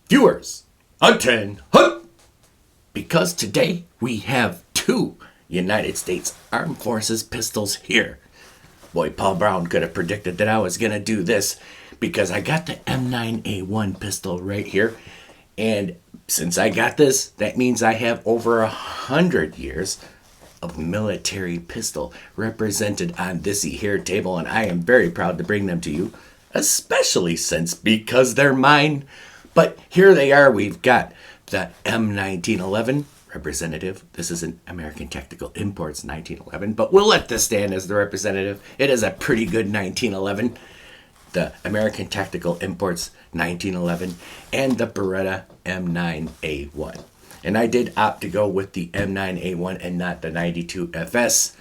Viewers, attend, hunt! Because today we have two United States Armed Forces pistols here. Boy, Paul Brown could have predicted that I was going to do this because I got the M9A1 pistol right here. And since I got this, that means I have over 100 years of military pistol represented on this here table. And I am very proud to bring them to you, especially because they're mine. But here they are. We've got the M1911 representative. This is an American Tactical Imports 1911, but we'll let this stand as the representative. It is a pretty good 1911. The American Tactical Imports 1911 and the Beretta M9A1. And I did opt to go with the M9A1 and not the 92FS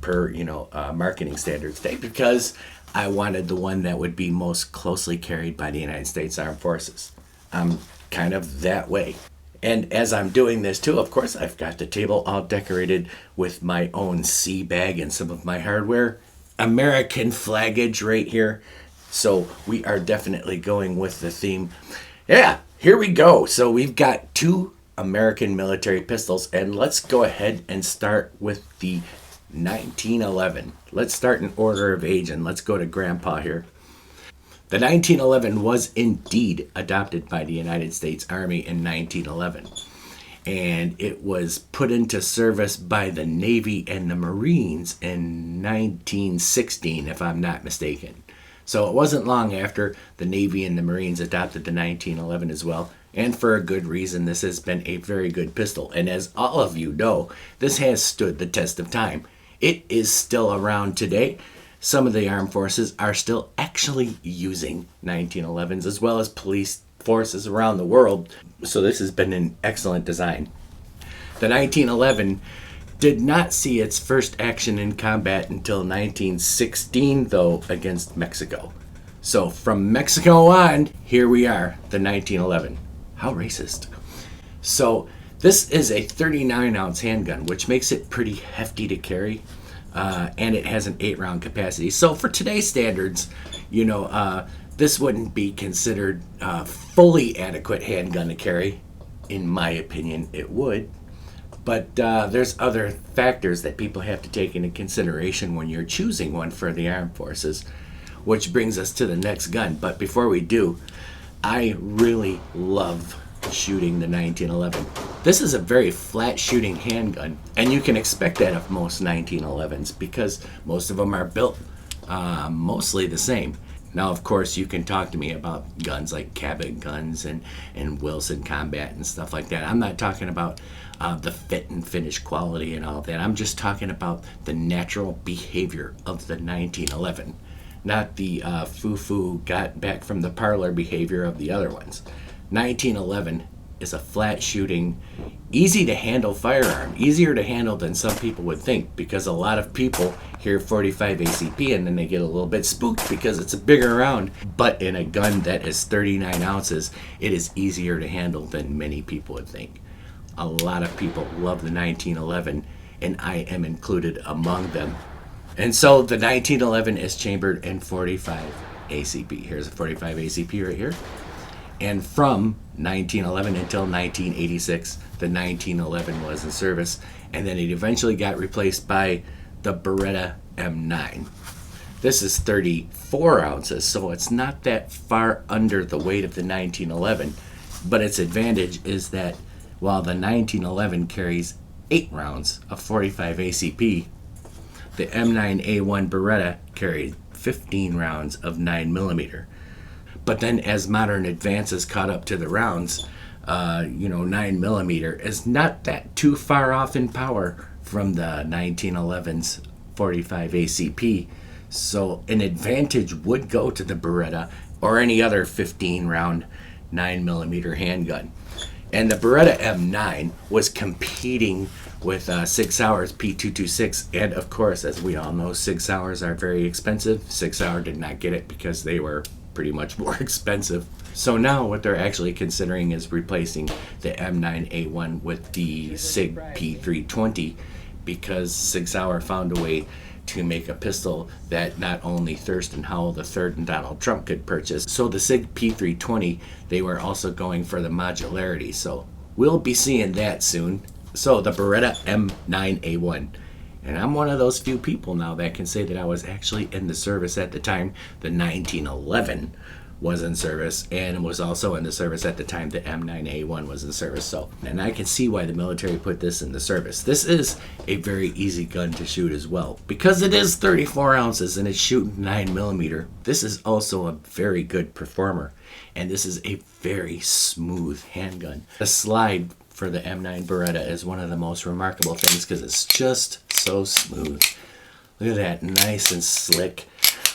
per marketing standards today, because I wanted the one that would be most closely carried by the United States Armed Forces. I'm kind of that way. And as I'm doing this too, of course, I've got the table all decorated with my own sea bag and some of my hardware. American flaggage right here. So we are definitely going with the theme. Yeah, here we go. So we've got two American military pistols, and let's go ahead and start with the 1911. Let's start in order of age, and let's go to Grandpa here. The 1911 was indeed adopted by the United States Army in 1911, and it was put into service by the Navy and the Marines in 1916, if I'm not mistaken. So it wasn't long after the Navy and the Marines adopted the 1911 as well, and for a good reason. This has been a very good pistol, and as all of you know, this has stood the test of time. It is still around today. Some of the armed forces are still actually using 1911s, as well as police forces around the world. So this has been an excellent design. The 1911 did not see its first action in combat until 1916, though, against Mexico. So from Mexico on, here we are, the 1911. How racist. So this is a 39-ounce handgun, which makes it pretty hefty to carry. And it has an 8-round capacity. So for today's standards, this wouldn't be considered a fully adequate handgun to carry. In my opinion, it would. But there's other factors that people have to take into consideration when you're choosing one for the armed forces, which brings us to the next gun. But before we do, I really love shooting the 1911. This is a very flat shooting handgun, and you can expect that of most 1911s because most of them are built mostly the same. Now, of course, you can talk to me about guns like Cabot guns and Wilson Combat and stuff like that. I'm not talking about the fit and finish quality and all of that. I'm just talking about the natural behavior of the 1911, not the foo-foo got back from the parlor behavior of the other ones. 1911 is a flat shooting, easy to handle firearm, easier to handle than some people would think, because a lot of people hear 45 ACP and then they get a little bit spooked because it's a bigger round. But in a gun that is 39 ounces, it is easier to handle than many people would think. A lot of people love the 1911, and I am included among them. And so the 1911 is chambered in 45 ACP. Here's a 45 ACP right here. And from 1911 until 1986, the 1911 was in service, and then it eventually got replaced by the Beretta M9. This is 34 ounces, so it's not that far under the weight of the 1911, but its advantage is that while the 1911 carries 8 rounds of 45 ACP, the M9A1 Beretta carried 15 rounds of 9mm. But then as modern advances caught up to the rounds, 9mm is not that too far off in power from the 1911's 45 ACP. So an advantage would go to the Beretta or any other 15-round 9mm handgun. And the Beretta M9 was competing with Sig Sauer's P226. And of course, as we all know, Sig Sauer's are very expensive. Sig Sauer did not get it because they were pretty much more expensive. So now what they're actually considering is replacing the M9A1 with the Sig P320, because Sig Sauer found a way to make a pistol that not only Thurston Howell III and Donald Trump could purchase. So the SIG P320, they were also going for the modularity. So we'll be seeing that soon. So the Beretta M9A1. And I'm one of those few people now that can say that I was actually in the service at the time the 1911 was in service, and was also in the service at the time the M9A1 was in service. So, and I can see why the military put this in the service. This is a very easy gun to shoot as well. Because it is 34 ounces and it's shooting 9mm, this is also a very good performer. And this is a very smooth handgun. The slide for the M9 Beretta is one of the most remarkable things because it's just so smooth. Look at that, nice and slick.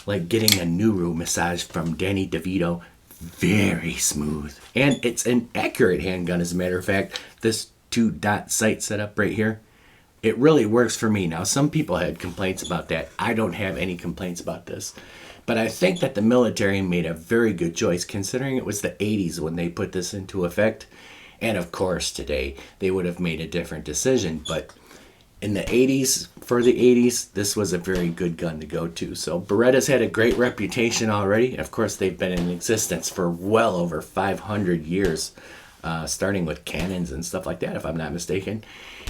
Like getting a Nuru massage from Danny DeVito. Very smooth. And it's an accurate handgun, as a matter of fact. This 2-dot sight setup right here, it really works for me. Now, some people had complaints about that. I don't have any complaints about this. But I think that the military made a very good choice, considering it was the 80s when they put this into effect. And of course, today, they would have made a different decision. But in the 80s, for the 80s, this was a very good gun to go to. So Beretta's had a great reputation already. Of course, they've been in existence for well over 500 years, starting with cannons and stuff like that, if I'm not mistaken.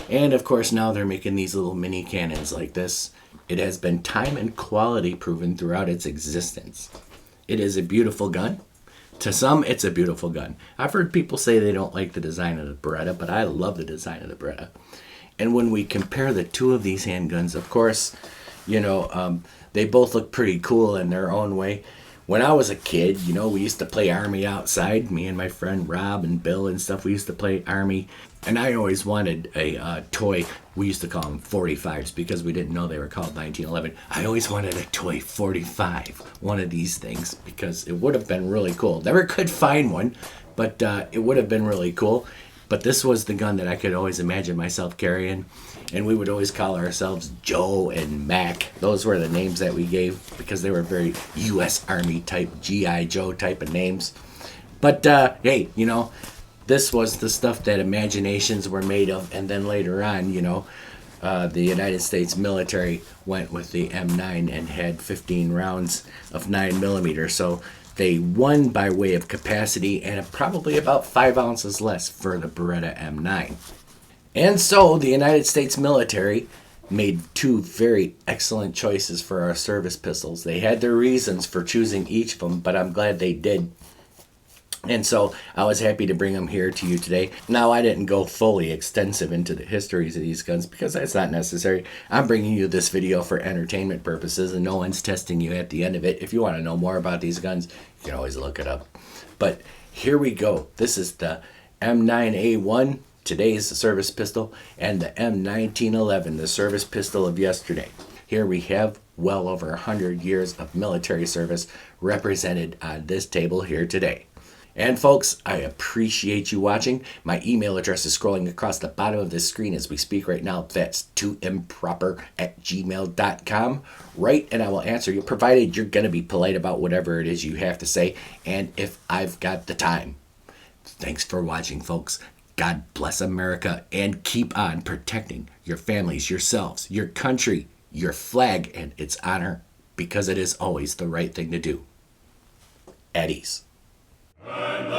And of course, now they're making these little mini cannons like this. It has been time and quality proven throughout its existence. It is a beautiful gun. To some, it's a beautiful gun. I've heard people say they don't like the design of the Beretta, but I love the design of the Beretta. And when we compare the two of these handguns, of course, you know, they both look pretty cool in their own way. When I was a kid, you know, we used to play Army outside. Me and my friend Rob and Bill and stuff, we used to play Army. And I always wanted a toy. We used to call them 45s because we didn't know they were called 1911. I always wanted a toy 45, one of these things, because it would have been really cool. Never could find one, but it would have been really cool. But this was the gun that I could always imagine myself carrying. And we would always call ourselves Joe and Mac. Those were the names that we gave because they were very U.S. Army type, G.I. Joe type of names. But hey, you know, this was the stuff that imaginations were made of. And then later on, you know, the United States military went with the M9 and had 15 rounds of 9mm. So they won by way of capacity and probably about 5 ounces less for the Beretta M9. And so the United States military made two very excellent choices for our service pistols. They had their reasons for choosing each of them, but I'm glad they did. And so I was happy to bring them here to you today. Now, I didn't go fully extensive into the histories of these guns because that's not necessary. I'm bringing you this video for entertainment purposes, and no one's testing you at the end of it. If you want to know more about these guns, you can always look it up. But here we go. This is the M9A1, today's service pistol, and the M1911, the service pistol of yesterday. Here we have well over 100 years of military service represented on this table here today. And folks, I appreciate you watching. My email address is scrolling across the bottom of this screen as we speak right now. That's tooimproper@gmail.com. Write and I will answer you, provided you're going to be polite about whatever it is you have to say, and if I've got the time. Thanks for watching, folks. God bless America, and keep on protecting your families, yourselves, your country, your flag, and its honor, because it is always the right thing to do. At ease. And